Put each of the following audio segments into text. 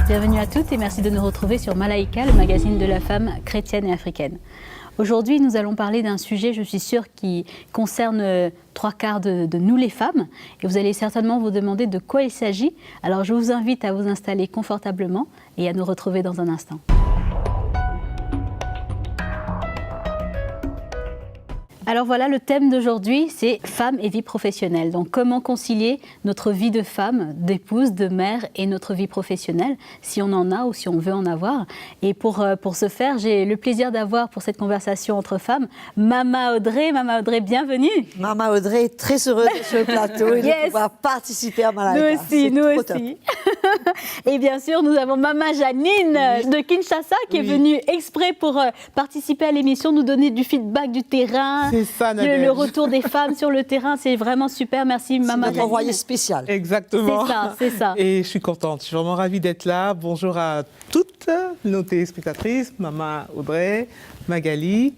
Bienvenue à toutes et merci de nous retrouver sur Malaika, le magazine de la femme chrétienne et africaine. Aujourd'hui, nous allons parler d'un sujet, je suis sûre, qui concerne 3/4 de nous les femmes. Et vous allez certainement vous demander de quoi il s'agit. Alors je vous invite à vous installer confortablement et à nous retrouver dans un instant. Alors voilà, le thème d'aujourd'hui, c'est femmes et vie professionnelle. Donc comment concilier notre vie de femme, d'épouse, de mère et notre vie professionnelle, si on en a ou si on veut en avoir. Et pour ce faire, j'ai le plaisir d'avoir pour cette conversation entre femmes, Mama Audrey. Mama Audrey, bienvenue. Mama Audrey, très heureuse d'être sur le plateau et de pouvoir participer à Malaika. Nous aussi. Et bien sûr, nous avons Mama Janine de Kinshasa qui est venue exprès pour participer à l'émission, nous donner du feedback du terrain. C'est ça, le retour des femmes sur le terrain, c'est vraiment super. Merci, Mama Janine. C'est notre envoyé spécial. Exactement. C'est ça. Et je suis contente, je suis vraiment ravie d'être là. Bonjour à toutes nos téléspectatrices, Mama Audrey, Magali.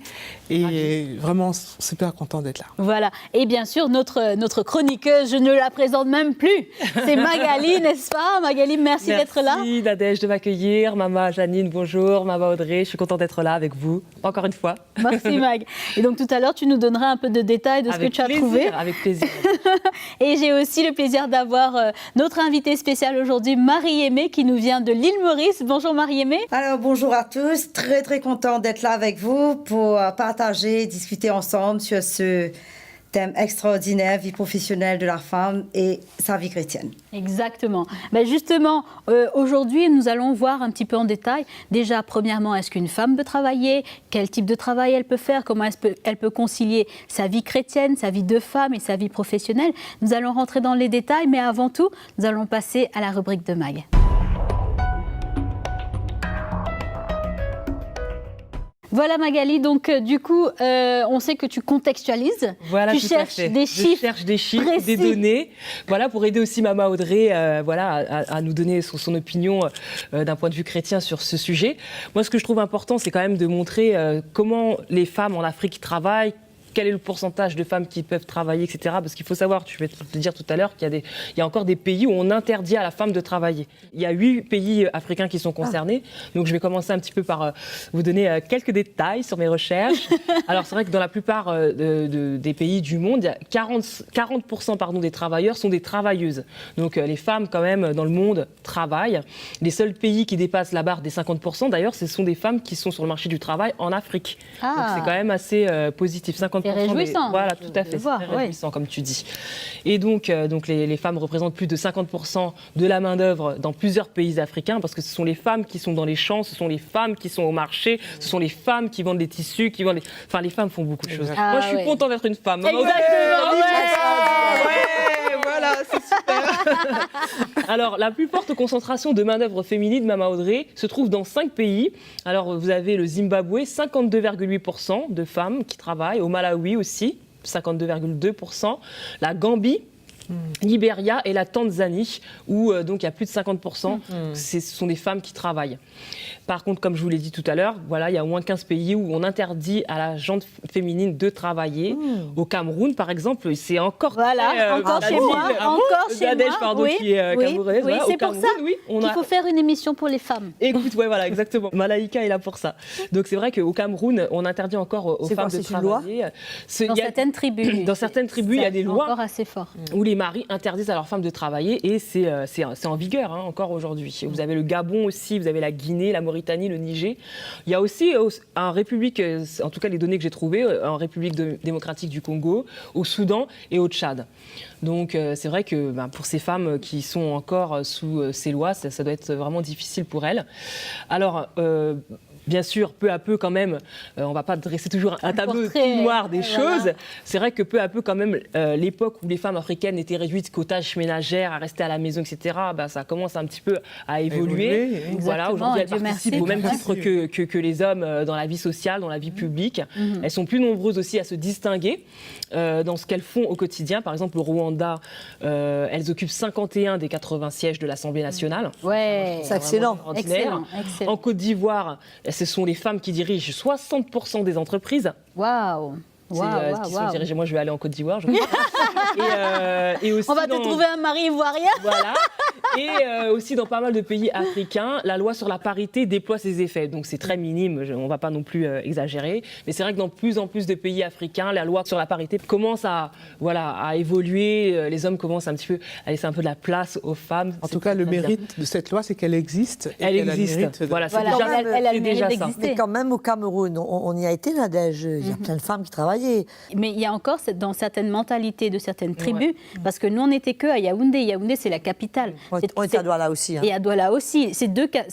Et vraiment super content d'être là. Voilà. Et bien sûr, notre chroniqueuse, je ne la présente même plus. C'est Magali, n'est-ce pas? Magali, merci d'être là. Merci Nadège de m'accueillir. Mama Janine, bonjour. Mama Audrey, je suis contente d'être là avec vous, encore une fois. Merci Mag. Et donc tout à l'heure, tu nous donneras un peu de détails de ce que tu as trouvé. Avec plaisir. Et j'ai aussi le plaisir d'avoir notre invitée spéciale aujourd'hui, Marie-Aimée, qui nous vient de l'île Maurice. Bonjour Marie-Aimée. Alors bonjour à tous, très content d'être là avec vous pour partager, discuter ensemble sur ce thème extraordinaire, vie professionnelle de la femme et sa vie chrétienne. Exactement. Ben justement, aujourd'hui, nous allons voir un petit peu en détail. Déjà, premièrement, est-ce qu'une femme peut travailler? Quel type de travail elle peut faire? Comment elle peut concilier sa vie chrétienne, sa vie de femme et sa vie professionnelle? Nous allons rentrer dans les détails, mais avant tout, nous allons passer à la rubrique de Mag. Voilà Magali, donc du coup, on sait que tu contextualises, voilà, tu cherches des chiffres, je cherche des chiffres, précis. des données, voilà, pour aider aussi Mama Audrey à nous donner son opinion d'un point de vue chrétien sur ce sujet. Moi, ce que je trouve important, c'est quand même de montrer comment les femmes en Afrique travaillent, quel est le pourcentage de femmes qui peuvent travailler, etc. Parce qu'il faut savoir, je vais te dire tout à l'heure, qu'il y a encore des pays où on interdit à la femme de travailler. Il y a 8 pays africains qui sont concernés. Donc je vais commencer un petit peu par vous donner quelques détails sur mes recherches. Alors c'est vrai que dans la plupart des pays du monde, il y a 40% des travailleurs sont des travailleuses. Donc les femmes quand même dans le monde travaillent. Les seuls pays qui dépassent la barre des 50%, d'ailleurs, ce sont des femmes qui sont sur le marché du travail en Afrique. Donc c'est quand même assez positif. 50%. C'est réjouissant. Voilà, tout à fait. C'est très réjouissant, comme tu dis. Et donc les femmes représentent plus de 50% de la main-d'œuvre dans plusieurs pays africains, parce que ce sont les femmes qui sont dans les champs, ce sont les femmes qui sont au marché, ce sont les femmes qui vendent des tissus, Enfin, les femmes font beaucoup de choses. Moi, je suis contente d'être une femme. Exactement. Voilà, c'est super. Alors, la plus forte concentration de main-d'œuvre féminine, Mama Audrey, se trouve dans 5 pays. Alors, vous avez le Zimbabwe, 52,8% de femmes qui travaillent. Au Malawi aussi, 52,2%. La Gambie, Libéria et la Tanzanie, où donc il y a plus de 50%, ce sont des femmes qui travaillent. Par contre, comme je vous l'ai dit tout à l'heure, voilà, il y a au moins 15 pays où on interdit à la gente féminine de travailler. Au Cameroun, par exemple, c'est encore encore chez moi, oui, qui est camerounaise. Oui, voilà, c'est pour ça qu'il faut faire une émission pour les femmes. Écoute, voilà, exactement. Malaika est là pour ça. Donc c'est vrai qu'au Cameroun, on interdit encore aux femmes de travailler. Dans certaines tribus. Dans certaines tribus, il y a des lois encore assez fort. Où les maris interdisent à leurs femmes de travailler, et c'est en vigueur encore aujourd'hui. Vous avez le Gabon aussi, vous avez la Guinée, la Mauritanie, le Niger. Il y a aussi en République, en tout cas les données que j'ai trouvées, en République démocratique du Congo, au Soudan et au Tchad. Donc c'est vrai que pour ces femmes qui sont encore sous ces lois, ça doit être vraiment difficile pour elles. Alors, bien sûr, peu à peu quand même, on ne va pas dresser toujours un tableau tout noir des choses. C'est vrai que peu à peu quand même, l'époque où les femmes africaines étaient réduites qu'aux tâches ménagères, à rester à la maison, etc., ça commence un petit peu à évoluer. Voilà, aujourd'hui, elles participent au même titre que les hommes dans la vie sociale, dans la vie publique. Elles sont plus nombreuses aussi à se distinguer dans ce qu'elles font au quotidien. Par exemple, au Rwanda, elles occupent 51 des 80 sièges de l'Assemblée nationale. Ouais, c'est excellent. Excellent. En Côte d'Ivoire, ce sont les femmes qui dirigent 60% des entreprises. Waouh! Qui sont dirigées. Moi, je vais aller en Côte d'Ivoire. Et aussi on va te trouver un mari ivoirien. Voilà. Et aussi dans pas mal de pays africains, la loi sur la parité déploie ses effets. Donc c'est très minime, on ne va pas non plus exagérer. Mais c'est vrai que dans plus en plus de pays africains, la loi sur la parité commence à évoluer. Les hommes commencent un petit peu à laisser un peu de la place aux femmes. En tout cas, le mérite de cette loi, c'est qu'elle existe. Elle existe. Voilà, c'est elle a le mérite déjà ça. d'exister. Mais quand même, au Cameroun, on y a été, Nadège. Il y a plein de femmes qui travaillaient. Mais il y a encore dans certaines mentalités de certaines tribus, parce que nous, on n'était que à Yaoundé. Yaoundé, c'est la capitale. On était à Douala aussi. Hein. Et à Douala aussi.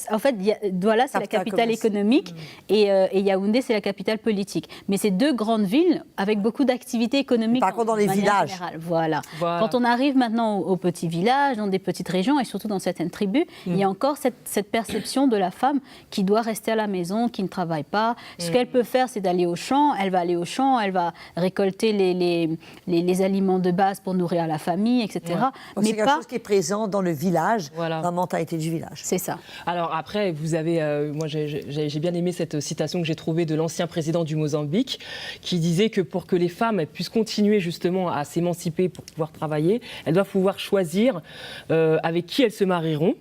En fait, Douala, c'est la capitale économique et Yaoundé, c'est la capitale politique. Mais c'est deux grandes villes avec beaucoup d'activités économiques. Par contre, dans les villages. Voilà. Quand on arrive maintenant aux petits villages, dans des petites régions et surtout dans certaines tribus, il y a encore cette perception de la femme qui doit rester à la maison, qui ne travaille pas. Ce qu'elle peut faire, c'est d'aller au champ. Elle va aller au champ, elle va récolter les aliments de base pour nourrir la famille, etc. Donc c'est quelque chose qui est présent dans le village, dans la mentalité du village. C'est ça. Alors après, vous avez, moi j'ai bien aimé cette citation que j'ai trouvée de l'ancien président du Mozambique, qui disait que pour que les femmes puissent continuer justement à s'émanciper pour pouvoir travailler, elles doivent pouvoir choisir avec qui elles se marieront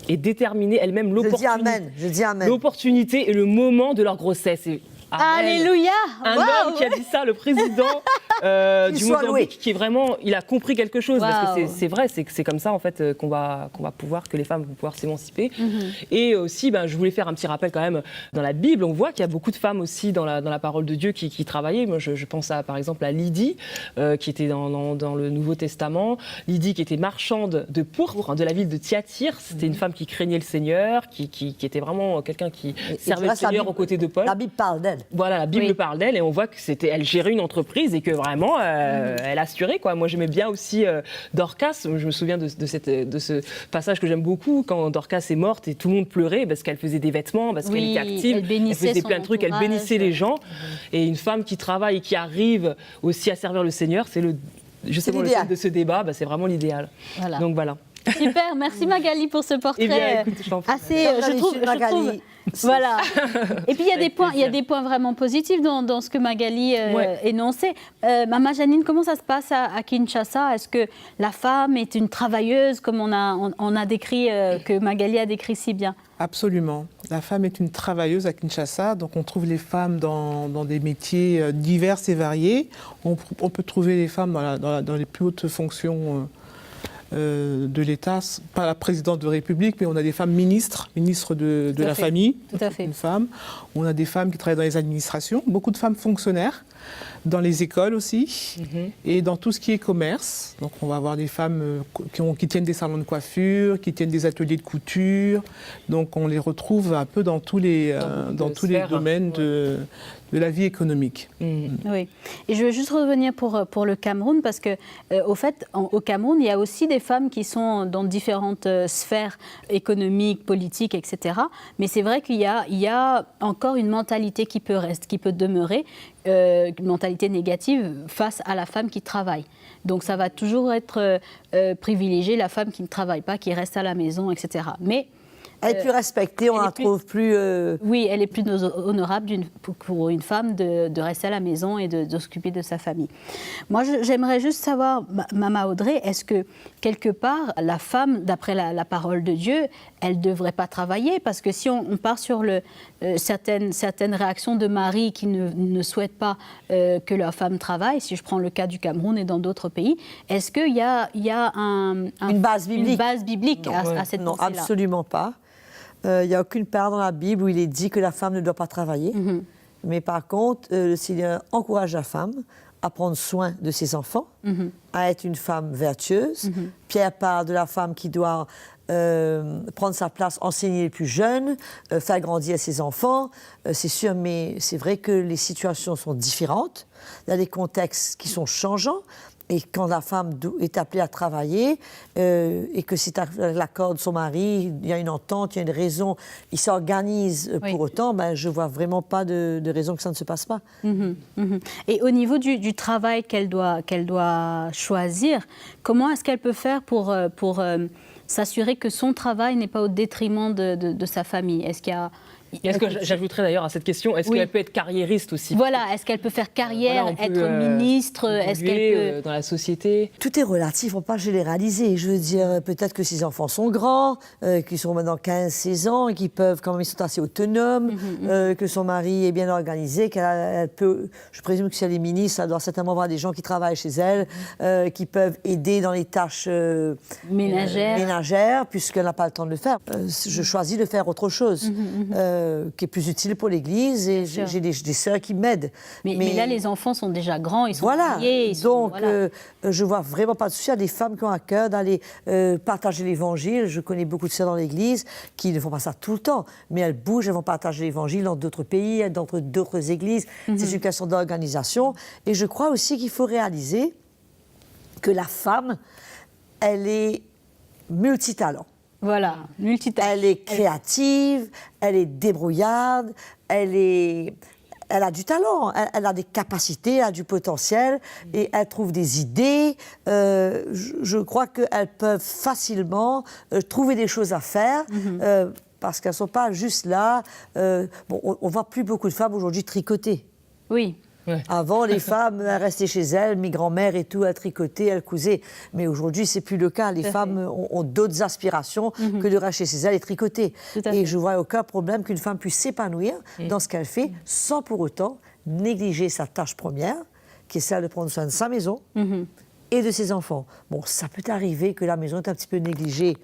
et déterminer elles-mêmes l'opportunité et le moment de leur grossesse. Alléluia. Un homme qui a dit ça, le président du Mozambique, qui est vraiment, il a compris quelque chose, parce que c'est vrai, c'est comme ça en fait qu'on va pouvoir, que les femmes vont pouvoir s'émanciper. Et aussi, je voulais faire un petit rappel quand même, dans la Bible, on voit qu'il y a beaucoup de femmes aussi dans la parole de Dieu qui travaillaient. Moi, je pense par exemple à Lydie, qui était dans le Nouveau Testament. Lydie qui était marchande de pourpre de la ville de Thyatire. C'était une femme qui craignait le Seigneur, qui était vraiment quelqu'un qui servait le Seigneur aux côtés de Paul. La Bible parle d'elle. Voilà, la Bible parle d'elle et on voit que elle gérait une entreprise et que vraiment elle assurait quoi. Moi j'aimais bien aussi Dorcas. Je me souviens de ce passage que j'aime beaucoup quand Dorcas est morte et tout le monde pleurait parce qu'elle faisait des vêtements, parce qu'elle était active, elle faisait plein de trucs, elle bénissait les gens. Et une femme qui travaille et qui arrive aussi à servir le Seigneur, c'est justement le thème de ce débat. C'est vraiment l'idéal. Voilà. Donc voilà. Super, merci Magali pour ce portrait je trouve. Voilà. Et puis il y a des points vraiment positifs dans ce que Magali énonçait. Maman Janine, comment ça se passe à Kinshasa? Est-ce que la femme est une travailleuse comme on a décrit, que Magali a décrit si bien? Absolument. La femme est une travailleuse à Kinshasa, donc on trouve les femmes dans des métiers divers et variés. On peut trouver les femmes dans les plus hautes fonctions de l'État, pas la présidente de la République, mais on a des femmes ministres de la famille, une femme. On a des femmes qui travaillent dans les administrations, beaucoup de femmes fonctionnaires, dans les écoles aussi, et dans tout ce qui est commerce. Donc on va avoir des femmes qui tiennent des salons de coiffure, qui tiennent des ateliers de couture. Donc on les retrouve un peu dans tous les domaines de la vie économique. Oui. Et je veux juste revenir pour le Cameroun, parce que au fait, au Cameroun, il y a aussi des femmes qui sont dans différentes sphères économiques, politiques, etc. Mais c'est vrai qu'il y a encore une mentalité qui peut demeurer, une mentalité négative face à la femme qui travaille. Donc ça va toujours être privilégié la femme qui ne travaille pas, qui reste à la maison, etc. Mais elle est plus respectée, on la trouve plus... Oui, elle est plus honorable pour une femme de rester à la maison et de s'occuper de sa famille. Moi, j'aimerais juste savoir, Maman Audrey, est-ce que, quelque part, la femme, d'après la parole de Dieu, elle ne devrait pas travailler? Parce que si on part sur certaines réactions de maris qui ne souhaitent pas que leur femme travaille, si je prends le cas du Cameroun et dans d'autres pays, est-ce qu'il y a une base biblique à cette pensée-là? Non, absolument pas. Il n'y a aucune part dans la Bible où il est dit que la femme ne doit pas travailler. Mais par contre, le Seigneur encourage la femme à prendre soin de ses enfants, à être une femme vertueuse. Pierre parle de la femme qui doit prendre sa place, enseigner les plus jeunes, faire grandir ses enfants. C'est sûr, mais c'est vrai que les situations sont différentes. Il y a des contextes qui sont changeants. Et quand la femme est appelée à travailler, et que c'est l'accord de son mari, il y a une entente, il y a une raison, il s'organise pour autant, je ne vois vraiment pas de raison que ça ne se passe pas. Et au niveau du travail qu'elle doit choisir, comment est-ce qu'elle peut faire pour s'assurer que son travail n'est pas au détriment de sa famille? Est-ce qu'il Est-ce que j'ajouterais d'ailleurs à cette question, est-ce qu'elle peut être carriériste aussi? Voilà, est-ce qu'elle peut faire carrière, Voilà, être ministre, est-ce qu'elle peut... dans la société? Tout est relatif, on ne peut pas généraliser. Je veux dire, peut-être que ses enfants sont grands, qu'ils sont maintenant 15-16 ans, et qu'ils peuvent, quand même, ils sont assez autonomes, que son mari est bien organisé, qu'elle peut... Je présume que si elle est ministre, elle doit certainement avoir des gens qui travaillent chez elle, qui peuvent aider dans les tâches ménagères, puisqu'elle n'a pas le temps de le faire. Je choisis de faire autre chose. Qui est plus utile pour l'Église, et j'ai des sœurs qui m'aident. Mais là, les enfants sont déjà grands, ils sont mariés. Je vois vraiment pas de souci. Il y a des femmes qui ont à cœur d'aller partager l'Évangile. Je connais beaucoup de sœurs dans l'Église qui ne font pas ça tout le temps, mais elles bougent, elles vont partager l'Évangile dans d'autres pays, dans d'autres églises. C'est une question d'organisation. Et je crois aussi qu'il faut réaliser que la femme, elle est multitalent. Voilà, multitâche. Elle est créative, elle est débrouillarde, elle a du talent, elle a des capacités, elle a du potentiel et elle trouve des idées. Je crois qu'elles peuvent facilement trouver des choses à faire parce qu'elles ne sont pas juste là. On ne voit plus beaucoup de femmes aujourd'hui tricoter. Oui. Ouais. Avant, les femmes elles restaient chez elles, mes grands-mères et tout, elles tricotaient, elles cousaient. Mais aujourd'hui, c'est plus le cas. Les femmes ont d'autres aspirations que de rester chez elles et tricoter. Et je vois aucun problème qu'une femme puisse s'épanouir dans ce qu'elle fait sans pour autant négliger sa tâche première, qui est celle de prendre soin de sa maison et de ses enfants. Bon, ça peut arriver que la maison est un petit peu négligée.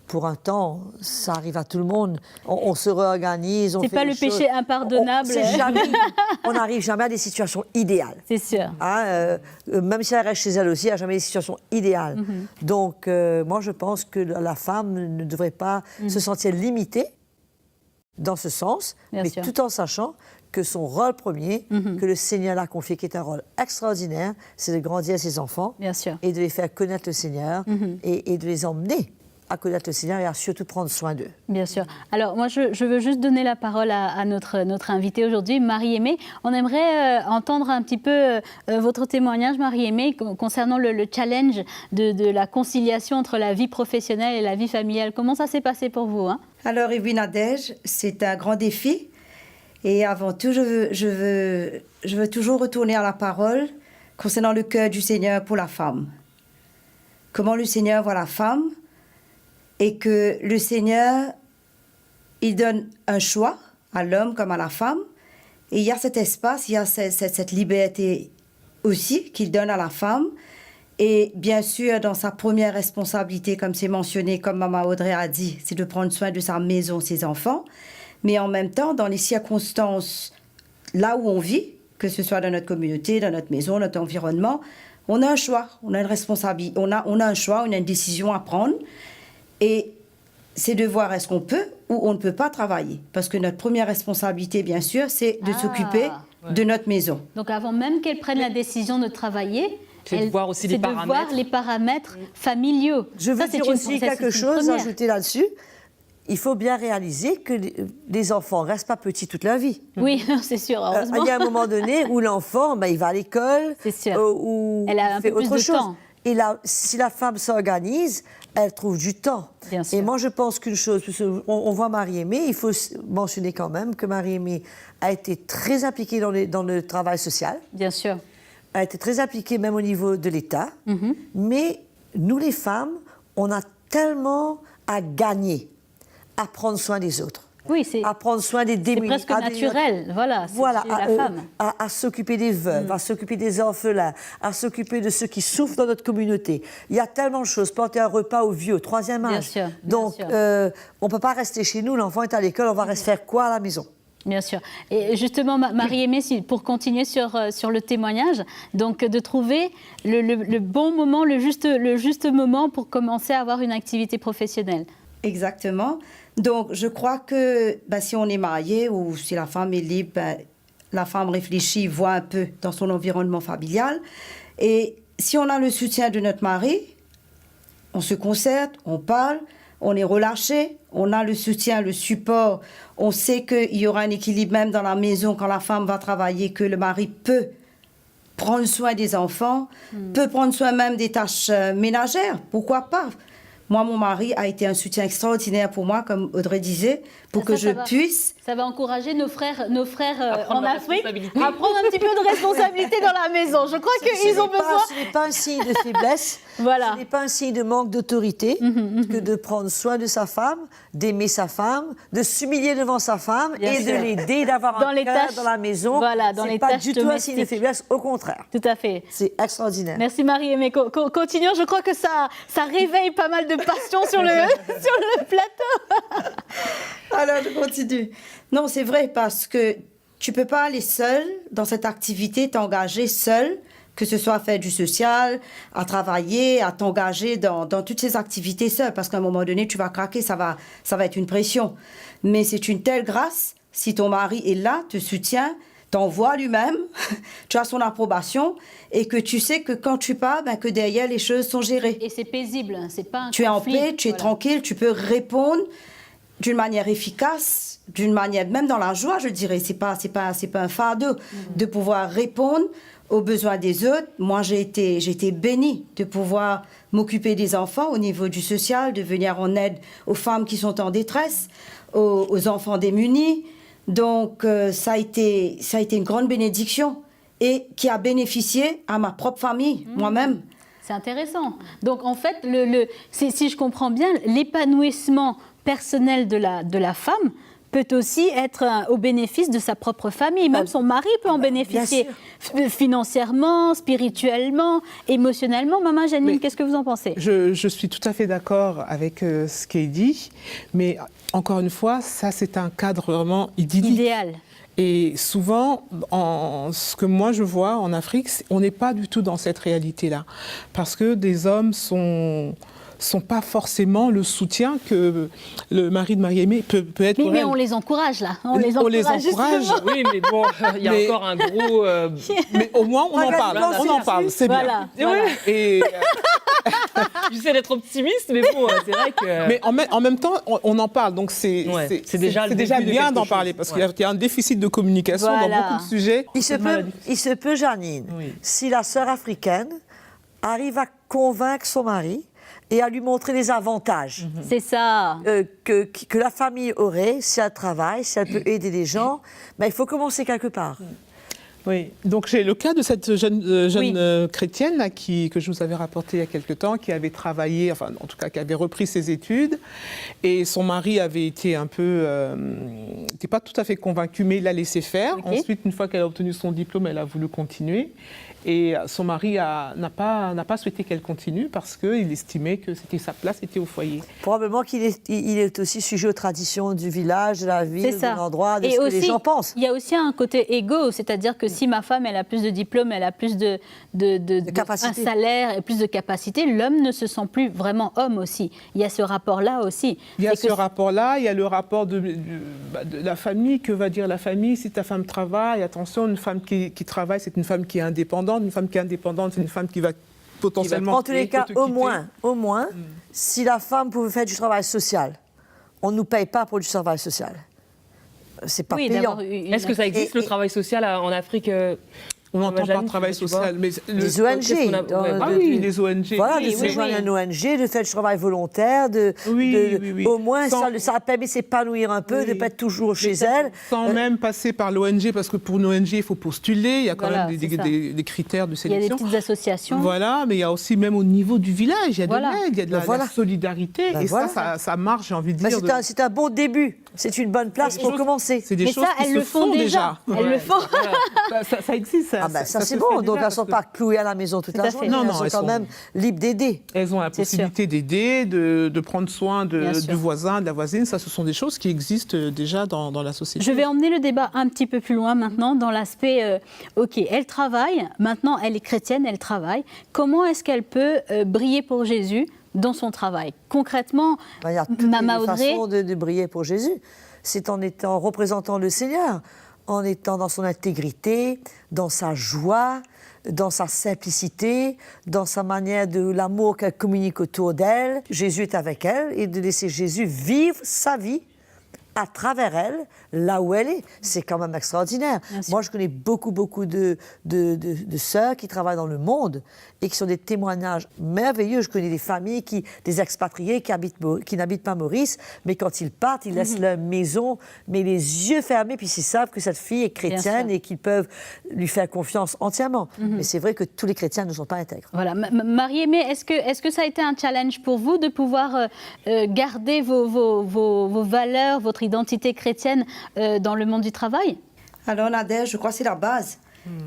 Pour un temps, ça arrive à tout le monde. On se réorganise. C'est pas le péché impardonnable. On n'arrive jamais à des situations idéales. C'est sûr. Même si elle reste chez elle aussi, il n'y a jamais des situations idéales. Donc, moi, je pense que la femme ne devrait pas se sentir limitée dans ce sens, mais tout en sachant que son rôle premier, que le Seigneur l'a confié, qui est un rôle extraordinaire, c'est de grandir ses enfants et de les faire connaître le Seigneur et de les emmener à connaître le Seigneur et à surtout prendre soin d'eux. Bien sûr. Alors, moi, je veux juste donner la parole à notre invitée aujourd'hui, Marie-Aimée. On aimerait entendre un petit peu votre témoignage, Marie-Aimée, concernant le challenge de la conciliation entre la vie professionnelle et la vie familiale. Comment ça s'est passé pour vous, hein? Alors, Evie Nadège, c'est un grand défi. Et avant tout, je veux toujours retourner à la parole concernant le cœur du Seigneur pour la femme. Comment le Seigneur voit la femme, et que le Seigneur, il donne un choix à l'homme comme à la femme. Et il y a cet espace, il y a cette liberté aussi qu'il donne à la femme. Et bien sûr, dans sa première responsabilité, comme c'est mentionné, comme Maman Audrey a dit, c'est de prendre soin de sa maison, ses enfants. Mais en même temps, dans les circonstances là où on vit, que ce soit dans notre communauté, dans notre maison, notre environnement, on a un choix, on a une responsabilité, on a un choix, on a une décision à prendre. Et c'est de voir est-ce qu'on peut ou on ne peut pas travailler. Parce que notre première responsabilité, bien sûr, c'est de s'occuper de notre maison. Donc avant même qu'elle prenne la décision de travailler, c'est de voir aussi les paramètres. De voir les paramètres familiaux. Je veux dire aussi quelque chose, ajouter là-dessus. Il faut bien réaliser que les enfants ne restent pas petits toute leur vie. Oui, c'est sûr, heureusement. Il y a un moment donné où l'enfant, il va à l'école, ou elle a un fait peu plus autre de chose. temps. Et là, si la femme s'organise, elle trouve du temps. Bien sûr. Et moi, je pense qu'une chose, on voit Marie-Aimée, il faut mentionner quand même que Marie-Aimée a été très impliquée dans le travail social. Bien sûr. Elle a été très impliquée même au niveau de l'État. Mais nous, les femmes, on a tellement à gagner à prendre soin des autres. Oui, c'est à prendre soin des démunis. C'est presque naturel, voilà la femme. À s'occuper des veuves, à s'occuper des orphelins, à s'occuper de ceux qui souffrent dans notre communauté. Il y a tellement de choses. Porter un repas aux vieux, au 3e âge. Bien sûr, donc, on ne peut pas rester chez nous, l'enfant est à l'école, on va rester faire quoi à la maison? Bien sûr. Et justement, Marie-Aimée, pour continuer sur le témoignage, donc de trouver le bon moment, le juste moment pour commencer à avoir une activité professionnelle. Exactement. Donc, je crois que si on est marié ou si la femme est libre, la femme réfléchit, voit un peu dans son environnement familial. Et si on a le soutien de notre mari, on se concerte, on parle, on est relâché, on a le soutien, le support. On sait qu'il y aura un équilibre même dans la maison quand la femme va travailler, que le mari peut prendre soin des enfants, peut prendre soin même des tâches ménagères. Pourquoi pas? Moi, mon mari a été un soutien extraordinaire pour moi, comme Audrey disait, pour que je puisse... Ça va encourager nos frères en la Afrique responsabilité. à prendre un petit peu de responsabilité dans la maison. Je crois qu'ils ont besoin... Ce n'est pas un signe de faiblesse, Voilà. ce n'est pas un signe de manque d'autorité que de prendre soin de sa femme, d'aimer sa femme, de s'humilier devant sa femme Bien et sûr. de l'aider, d'avoir Dans un les cœur tâches- dans la maison. voilà, dans Ce les n'est pas tâches du tout un signe de domestiques. faiblesse, au contraire. Tout à fait. C'est extraordinaire. Merci Marie-Aimée. Continuons. Je crois que ça réveille pas mal de passion sur le plateau. Alors, je continue. Non, c'est vrai, parce que tu peux pas aller seul dans cette activité, t'engager seul, que ce soit à faire du social, à travailler, à t'engager dans toutes ces activités seul, parce qu'à un moment donné, tu vas craquer, ça va être une pression. Mais c'est une telle grâce, si ton mari est là, te soutient, t'envoie lui-même, tu as son approbation, et que tu sais que quand tu pars, que derrière, les choses sont gérées. Et c'est paisible. C'est pas un Tu es en conflit. paix, tu es Voilà. tranquille, tu peux répondre d'une manière efficace, d'une manière même dans la joie, je dirais. C'est pas un fardeau de pouvoir répondre aux besoins des autres. Moi, j'ai été bénie de pouvoir m'occuper des enfants au niveau du social, de venir en aide aux femmes qui sont en détresse, aux enfants démunis. Donc, ça a été une grande bénédiction et qui a bénéficié à ma propre famille, moi-même. C'est intéressant. Donc en fait, si je comprends bien, l'épanouissement personnel de la femme peut aussi être au bénéfice de sa propre famille. Même son mari peut en bénéficier financièrement, spirituellement, émotionnellement. Maman Janine, Mais qu'est-ce que vous en pensez? Je suis tout à fait d'accord avec ce qui est dit, mais encore une fois, ça c'est un cadre vraiment idyllique. Idéal. Et souvent, ce que moi je vois en Afrique, on n'est pas du tout dans cette réalité-là. Parce que des hommes sont pas forcément le soutien que le mari de Marie-Aimée peut être pour Mais elle. on les encourage là. On les encourage. justement. Oui, mais bon, il y a Mais- encore un gros... Mais au moins, on en parle, c'est Voilà. bien. voilà. Et, J'essaie d'être optimiste, mais bon, c'est vrai que... mais en même temps, on en parle, donc c'est Ouais, c'est déjà le début de bien quelque d'en chose. parler, parce Ouais. qu'il y a un déficit de communication Voilà. dans beaucoup de sujets. Il se peut, Janine, Oui. si la sœur africaine arrive à convaincre son mari et à lui montrer les avantages C'est ça. que la famille aurait si elle travaille, si elle peut aider les gens, il faut commencer quelque part. Oui, donc j'ai le cas de cette jeune Oui. chrétienne là, que je vous avais rapporté il y a quelque temps, qui avait travaillé, enfin en tout cas qui avait repris ses études, et son mari avait été un peu, n'était pas tout à fait convaincu, mais il l'a laissé faire. Ok. Ensuite, une fois qu'elle a obtenu son diplôme, elle a voulu continuer. Et son mari n'a pas souhaité qu'elle continue parce qu'il estimait que sa place était au foyer. Probablement qu'il est aussi sujet aux traditions du village, de la C'est ville, de ça. l'endroit, de Et ce que aussi, les gens pensent. il y a aussi un côté égo, c'est-à-dire que si ma femme elle a plus de diplômes, elle a plus de capacité. un salaire et plus de capacité, l'homme ne se sent plus vraiment homme aussi. Il y a ce rapport-là aussi. Il y a C'est ce que rapport-là, il y a le rapport de la famille. Que va dire la famille si ta femme travaille? Attention, une femme qui travaille, c'est une femme qui est indépendante. Une femme qui est indépendante, c'est une femme qui va potentiellement... En tous les cas, te au quitter. moins, si la femme pouvait faire du travail social, on ne nous paye pas pour du travail social. C'est pas oui, payant. d'avoir une- Est-ce que ça existe, Et- le travail social en Afrique On n'entend Janine, pas travail tu vois. social, mais Les ONG. qu'est-ce qu'on a- ouais, Ah oui, les ONG. Voilà, Oui, de se oui, joindre à oui. une ONG, de faire du travail volontaire, Oui. au moins Sans- ça permet de s'épanouir un peu, Oui. de ne pas être toujours chez elle. Sans même passer par l'ONG, parce que pour une ONG, il faut postuler, il y a quand Voilà, même c'est ça. des critères de Il y a des sélection. petites associations. Voilà, mais il y a aussi même au niveau du village, il y a Voilà. de l'aide, il y a de Ben la voilà. solidarité, Ben et voilà. ça marche, j'ai envie de dire. C'est un bon début, c'est une bonne place pour commencer. C'est des Mais choses ça, qui elles se le font déjà. Elles le Ouais. font. Ça existe, ça. Ah ben ça c'est se bon, fait donc déjà, elles ne sont parce pas clouées à la maison toute Tout la à fait. journée, Non, elles non, sont elles quand sont- même libres d'aider. Elles ont la C'est possibilité d'aider, de prendre soin Bien sûr. du voisin, de la voisine. Ça, ce sont des choses qui existent déjà dans la société. Je vais emmener le débat un petit peu plus loin maintenant dans l'aspect, ok, elle travaille, maintenant elle est chrétienne, elle travaille. Comment est-ce qu'elle peut briller pour Jésus dans son travail? Concrètement, Ben, il y a toutes Mama les Audrey, façons de briller pour Jésus. C'est en étant représentant le Seigneur, en étant dans son intégrité, dans sa joie, dans sa simplicité, dans sa manière de l'amour qu'elle communique autour d'elle. Jésus est avec elle et de laisser Jésus vivre sa vie à travers elle, là où elle est. C'est quand même extraordinaire. Moi, je connais beaucoup de sœurs qui travaillent dans le monde et qui sont des témoignages merveilleux. Je connais des familles, des expatriés qui n'habitent pas Maurice, mais quand ils partent, ils laissent leur maison, mais les yeux fermés, puis ils savent que cette fille est chrétienne et qu'ils peuvent lui faire confiance entièrement. Mais c'est vrai que tous les chrétiens ne sont pas intègres. Voilà. Marie-Aimée, est-ce que ça a été un challenge pour vous de pouvoir garder vos valeurs, votre identité chrétienne dans le monde du travail? Alors Nadège, je crois que c'est la base.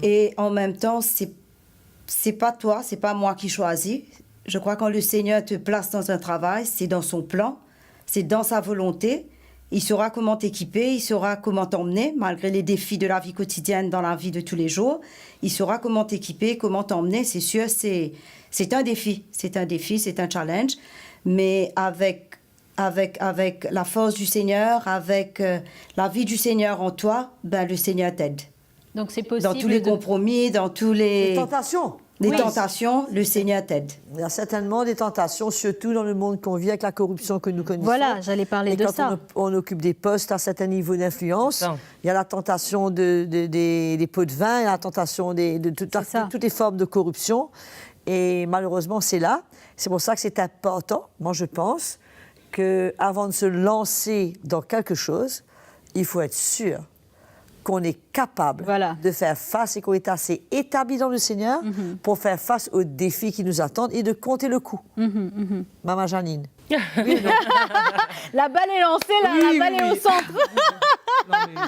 Et en même temps, c'est pas toi, c'est pas moi qui choisis. Je crois que quand le Seigneur te place dans un travail, c'est dans son plan, c'est dans sa volonté. Il saura comment t'équiper, il saura comment t'emmener, malgré les défis de la vie quotidienne dans la vie de tous les jours. Il saura comment t'équiper, comment t'emmener. C'est sûr, c'est un défi. C'est un défi, c'est un challenge. Mais avec la force du Seigneur, avec la vie du Seigneur en toi, ben, le Seigneur t'aide. Donc c'est possible. Dans tous les compromis, dans tous les tentations. Les tentations, le Seigneur t'aide. Il y a certainement des tentations, surtout dans le monde qu'on vit avec la corruption que nous connaissons. Voilà, j'allais parler de ça. Et quand on occupe des postes à certains niveaux d'influence, il y a la tentation des pots de vin, il y a la tentation de toutes les formes de corruption. Et malheureusement, c'est là. C'est pour ça que c'est important, moi je pense, qu'avant de se lancer dans quelque chose, il faut être sûr qu'on est capable de faire face et qu'on est assez établi dans le Seigneur pour faire face aux défis qui nous attendent et de compter le coup. Maman Janine. Oui, la balle est lancée, la balle est au centre. Non, mais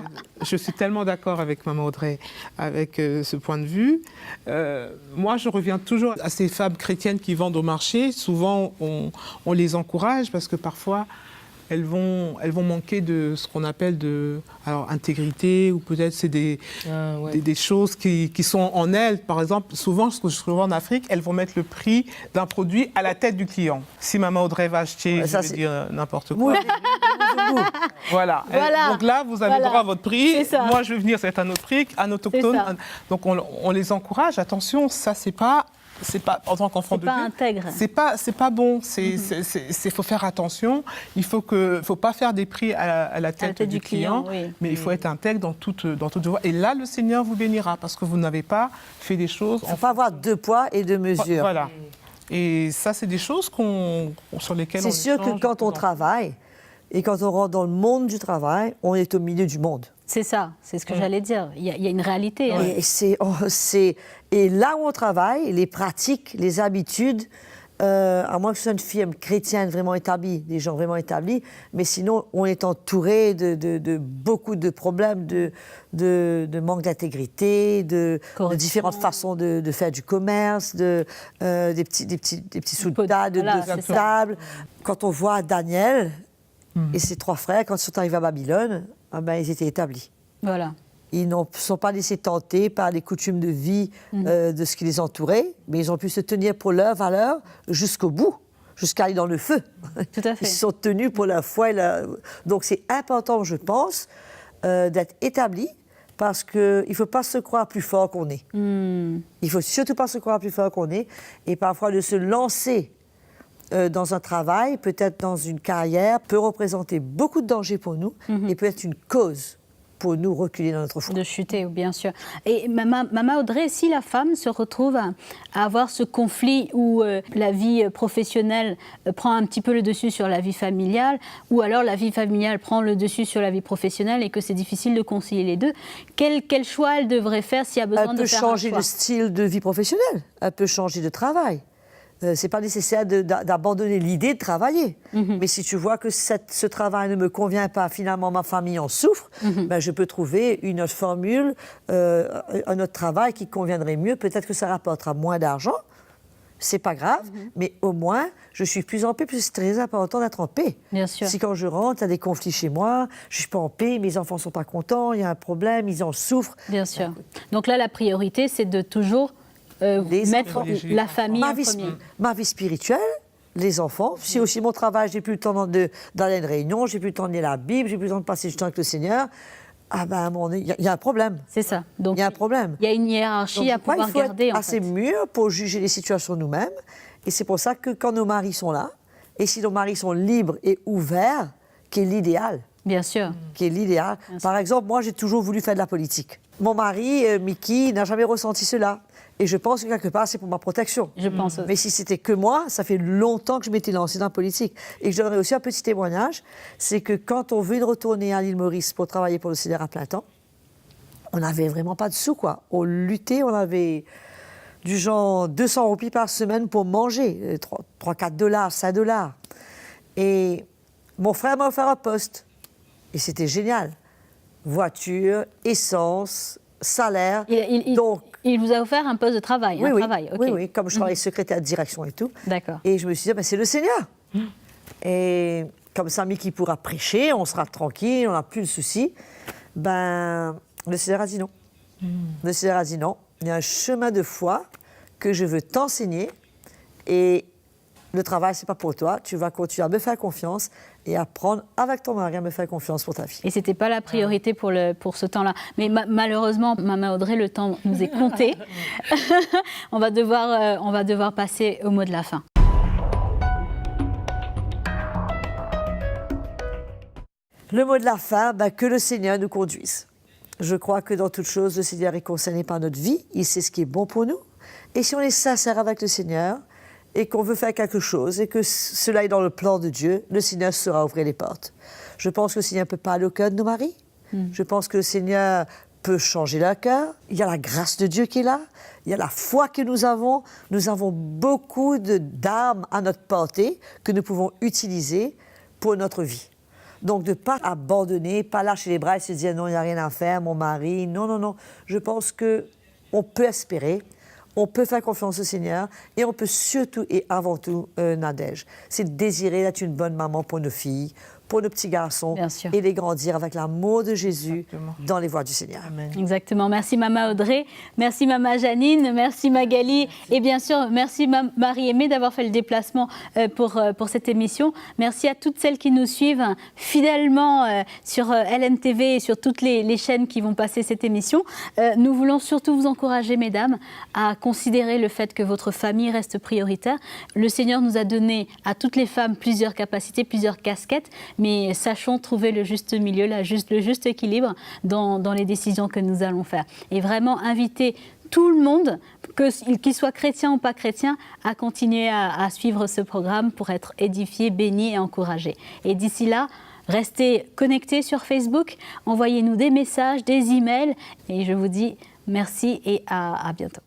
je suis tellement d'accord avec Maman Audrey, avec ce point de vue. Moi, je reviens toujours à ces femmes chrétiennes qui vendent au marché. Souvent, on les encourage parce que parfois, elles vont manquer de ce qu'on appelle intégrité, ou peut-être c'est des choses qui sont en elles. Par exemple, souvent, ce que je trouve en Afrique, elles vont mettre le prix d'un produit à la tête du client. Si Maman Audrey va acheter, je vais dire n'importe quoi. Voilà. Donc là, vous avez droit à votre prix. Moi, je vais venir, ça va être un autre prix, un autochtone. Donc on les encourage. Attention, ça, c'est pas en tant qu'enfant de Dieu. C'est pas bon. Il faut faire attention. Il faut pas faire des prix à la tête du client, mais il faut être intègre dans toute voie. Et là, le Seigneur vous bénira parce que vous n'avez pas fait des choses. Il ne faut pas avoir deux poids et deux mesures. Voilà. Et ça, c'est des choses sur lesquelles on. C'est sûr que quand on travaille et quand on rentre dans le monde du travail, on est au milieu du monde. C'est ça, c'est ce que j'allais dire. Il y a une réalité. Hein. Et là où on travaille, les pratiques, les habitudes, à moins que ce soit une firme chrétienne vraiment établie, des gens vraiment établis, mais sinon, on est entouré de beaucoup de problèmes, de manque d'intégrité, de différentes façons de faire du commerce, des petits sous-tas, de table. Quand on voit Daniel et ses trois frères, quand ils sont arrivés à Babylone, ils étaient établis. Voilà. Ils ne sont pas laissés tenter par les coutumes de vie de ce qui les entourait, mais ils ont pu se tenir pour leurs valeurs jusqu'au bout, jusqu'à aller dans le feu. Tout à fait. Ils se sont tenus pour leur foi. Donc c'est important, je pense, d'être établis, parce qu'il ne faut pas se croire plus fort qu'on est. Il ne faut surtout pas se croire plus fort qu'on est, et parfois de se lancer dans un travail, peut-être dans une carrière, peut représenter beaucoup de dangers pour nous et peut être une cause pour nous reculer dans notre foi. De chuter, bien sûr. Et Maman Audrey, si la femme se retrouve à avoir ce conflit où la vie professionnelle prend un petit peu le dessus sur la vie familiale, ou alors la vie familiale prend le dessus sur la vie professionnelle et que c'est difficile de concilier les deux, quel choix elle devrait faire s'il y a besoin de faire un choix ? Elle peut changer de style de vie professionnelle, elle peut changer de travail. Ce n'est pas nécessaire d'abandonner l'idée de travailler. Mais si tu vois que ce travail ne me convient pas, finalement ma famille en souffre, je peux trouver une autre formule, un autre travail qui conviendrait mieux. Peut-être que ça rapportera moins d'argent, c'est pas grave, mais au moins je suis plus en paix, parce que c'est très important d'être en paix. Bien sûr. Si quand je rentre, il y a des conflits chez moi, je ne suis pas en paix, mes enfants ne sont pas contents, il y a un problème, ils en souffrent. Bien sûr. Donc là, la priorité, c'est de toujours mettre la famille en premier. Ma vie spirituelle, les enfants, si aussi mon travail, j'ai plus le temps d'aller à une réunion, j'ai plus le temps de lire la Bible, j'ai plus le temps de passer du temps avec le Seigneur, il y a un problème. C'est ça. Donc, il y a un problème. Il y a une hiérarchie à pouvoir garder. Il faut être assez mûr pour juger les situations nous-mêmes. Et c'est pour ça que quand nos maris sont là, et si nos maris sont libres et ouverts, qui est l'idéal, Bien sûr. qui est l'idéal. Par exemple, moi, j'ai toujours voulu faire de la politique. Mon mari, Mickey, n'a jamais ressenti cela. Et je pense que quelque part, c'est pour ma protection. Je pense aussi. Mais si c'était que moi, ça fait longtemps que je m'étais lancée dans la politique. Et je donnerai aussi un petit témoignage, c'est que quand on veut retourner à l'île Maurice pour travailler pour le Seigneur à plein temps, on n'avait vraiment pas de sous, quoi. On luttait, on avait du genre 200 roupies par semaine pour manger, 3-4 $, 5 $. Et mon frère m'a offert un poste. Et c'était génial. Voiture, essence, salaire. Donc, il vous a offert un poste de travail. oui, Travail. oui, oui, comme je travaillais secrétaire de direction et tout. D'accord. Et je me suis dit, ben, c'est le Seigneur. Et comme ça, Mickey pourra prêcher, on sera tranquille, on n'a plus de soucis. Ben, le Seigneur a dit non. Le Seigneur a dit non. Il y a un chemin de foi que je veux t'enseigner et le travail, c'est pas pour toi. Tu vas continuer à me faire confiance et apprendre avec ton mari à me faire confiance pour ta vie. Et c'était pas la priorité pour ce temps-là. Mais malheureusement, Maman Audrey, le temps nous est compté. On va devoir passer au mot de la fin. Le mot de la fin, ben, que le Seigneur nous conduise. Je crois que dans toute chose, le Seigneur est concerné par notre vie. Il sait ce qui est bon pour nous. Et si on est sincère avec le Seigneur et qu'on veut faire quelque chose et que cela est dans le plan de Dieu, le Seigneur saura ouvrir les portes. Je pense que le Seigneur peut parler au cœur de nos maris. Je pense que le Seigneur peut changer leur cœur. Il y a la grâce de Dieu qui est là. Il y a la foi que nous avons. Nous avons beaucoup d'armes à notre portée que nous pouvons utiliser pour notre vie. Donc, de ne pas abandonner, pas lâcher les bras et se dire non, il n'y a rien à faire, mon mari. Non, non, non. Je pense qu'on peut espérer, on peut faire confiance au Seigneur et on peut surtout et avant tout, Nadège, c'est de désirer d'être une bonne maman pour nos filles, pour nos petits garçons et les grandir avec l'amour de Jésus dans les voies du Seigneur. Amen. Exactement. Merci Maman Audrey, merci Maman Janine, merci Magali et bien sûr merci Marie-Aimée d'avoir fait le déplacement pour cette émission. Merci à toutes celles qui nous suivent fidèlement sur LMTV et sur toutes les chaînes qui vont passer cette émission. Nous voulons surtout vous encourager, mesdames, à considérer le fait que votre famille reste prioritaire. Le Seigneur nous a donné à toutes les femmes plusieurs capacités, plusieurs casquettes, mais sachons trouver le juste milieu, le juste équilibre dans les décisions que nous allons faire. Et vraiment inviter tout le monde, qu'il soit chrétien ou pas chrétien, à continuer à suivre ce programme pour être édifié, béni et encouragé. Et d'ici là, restez connectés sur Facebook, envoyez-nous des messages, des emails, et je vous dis merci et à bientôt.